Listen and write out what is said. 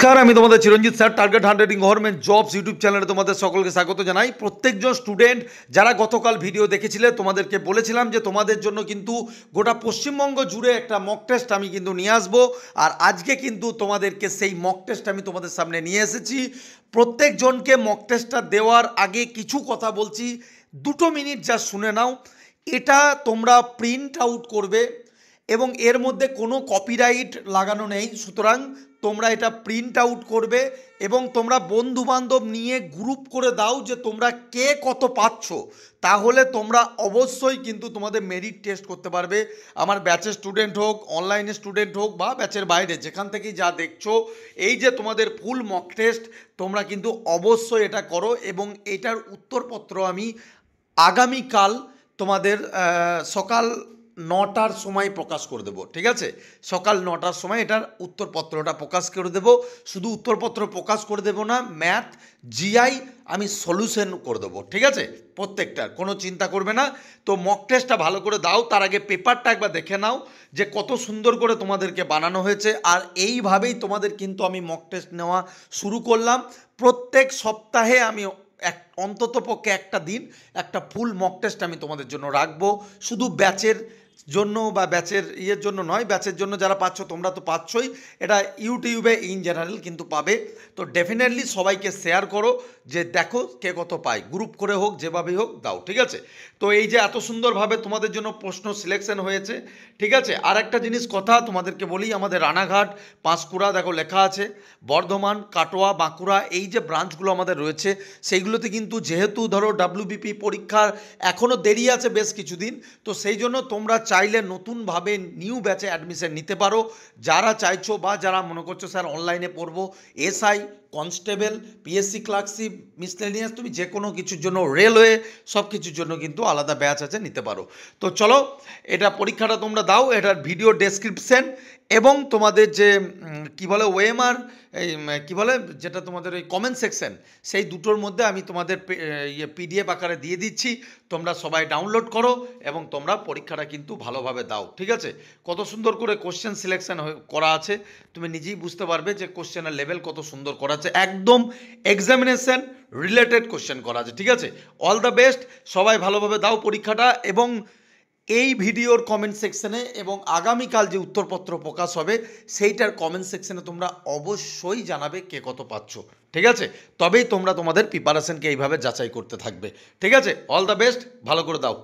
নমস্কার, আমি তোমাদের চিরঞ্জিত sir. Target হান্ড্রেডিং government jobs YouTube চ্যানেলে তোমাদের সকলকে স্বাগত জানাই। প্রত্যেকজন স্টুডেন্ট যারা গতকাল ভিডিও দেখেছিলে, তোমাদেরকে বলেছিলাম যে তোমাদের জন্য কিন্তু গোটা পশ্চিমবঙ্গ জুড়ে একটা মক টেস্ট আমি কিন্তু নিয়ে আসবো। আর আজকে কিন্তু তোমাদেরকে সেই মক টেস্ট আমি তোমাদের সামনে নিয়ে এসেছি। প্রত্যেকজনকে মক টেস্টটা দেওয়ার আগে কিছু কথা বলছি, 2 মিনিট যা শুনে নাও। এটা তোমরা প্রিন্ট আউট করবে এবং এর মধ্যে কোনো কপিরাইট লাগানো নেই, সুতরাং তোমরা এটা প্রিন্ট আউট করবে এবং তোমরা বন্ধুবান্ধব নিয়ে গ্রুপ করে দাও যে তোমরা কে কত পাচ্ছ। তাহলে তোমরা অবশ্যই কিন্তু তোমাদের মেরিট টেস্ট করতে পারবে। আমার ব্যাচের স্টুডেন্ট হোক, অনলাইনে স্টুডেন্ট হোক বা ব্যাচের বাইরে যেখান থেকেই যা দেখছো, এই যে তোমাদের ফুল মক টেস্ট, তোমরা কিন্তু অবশ্যই এটা করো। এবং এটার উত্তরপত্র আমি আগামীকাল তোমাদের সকাল 9টার সময় প্রকাশ করে দেবো। ঠিক আছে, সকাল 9টার সময় এটার উত্তরপত্রটা প্রকাশ করে দেবো। শুধু উত্তরপত্র প্রকাশ করে দেবো না, ম্যাথ জিআই আমি সলিউশন করে দেবো। ঠিক আছে, প্রত্যেকটার কোনো চিন্তা করবে না। তো মক টেস্টটা ভালো করে দাও, তার আগে পেপারটা একবার দেখে নাও যে কত সুন্দর করে তোমাদেরকে বানানো হয়েছে। আর এইভাবেই তোমাদের কিন্তু আমি মক টেস্ট নেওয়া শুরু করলাম। প্রত্যেক সপ্তাহে আমি অন্তত পক্ষে একটা দিন একটা ফুল মক টেস্ট আমি তোমাদের জন্য রাখবো। শুধু ব্যাচের জন্য বা ব্যাচের ইয়ের জন্য নয়, ব্যাচের জন্য যারা পাচ্ছ তোমরা তো পাচ্ছই, এটা ইউটিউবে ইন জেনারেল কিন্তু পাবে। তো ডেফিনেটলি সবাইকে শেয়ার করো যে দেখো কে কত পায়, গ্রুপ করে হোক যেভাবেই হোক দাও। ঠিক আছে, তো এই যে এত সুন্দরভাবে তোমাদের জন্য প্রশ্ন সিলেকশন হয়েছে। ঠিক আছে, আর একটা জিনিস কথা তোমাদেরকে বলি, আমাদের রানাঘাট, পাঁশকুড়া দেখো লেখা আছে, বর্ধমান, কাটোয়া, বাঁকুড়া, এই যে ব্রাঞ্চগুলো আমাদের রয়েছে সেইগুলোতে কিন্তু যেহেতু ধরো ডাব্লিউবিপি পরীক্ষার এখনও দেরি আছে বেশ কিছুদিন, তো সেই জন্য তোমরা চাইলে নতুনভাবে নিউ ব্যাচে অ্যাডমিশন নিতে পারো। যারা চাইছো বা যারা মনে করছো স্যার অনলাইনে পড়বো, SI, constable, PSC clerkship, miscellaneous, তুমি যে কোনো কিছুর জন্য, রেলওয়ে, সব কিছুর জন্য কিন্তু আলাদা ব্যাচ আছে, নিতে পারো। তো চলো, এটা পরীক্ষাটা তোমরা দাও। এটার ভিডিও ডেসক্রিপশন এবং তোমাদের যে কি বলে ওএমআর, এই কি বলে যেটা তোমাদের ওই কমেন্ট সেকশন, সেই দুটোর মধ্যে আমি তোমাদের পিডিএফ আকারে দিয়ে দিচ্ছি। তোমরা সবাই ডাউনলোড করো এবং তোমরা পরীক্ষাটা কিন্তু ভালোভাবে দাও। ঠিক আছে, কত সুন্দর করে কোশ্চেন সিলেকশন করা আছে, তুমি নিজেই বুঝতে পারবে যে কোশ্চেনের লেভেল কত সুন্দর করা আছে। একদম এক্সামিনেশন রিলেটেড কোশ্চেন করা আছে। ঠিক আছে, অল দ্য বেস্ট, সবাই ভালোভাবে দাও পরীক্ষাটা। এবং এই ভিডিওর কমেন্ট সেকশনে এবং আগামীকাল যে উত্তরপত্র প্রকাশ হবে সেইটার কমেন্ট সেকশনে তোমরা অবশ্যই জানাবে কে কত পাচ্ছ। ঠিক আছে, তবেই তোমরা তোমাদের প্রিপারেশনকে এইভাবে যাচাই করতে থাকবে। ঠিক আছে, অল দ্য বেস্ট, ভালো করে দাও।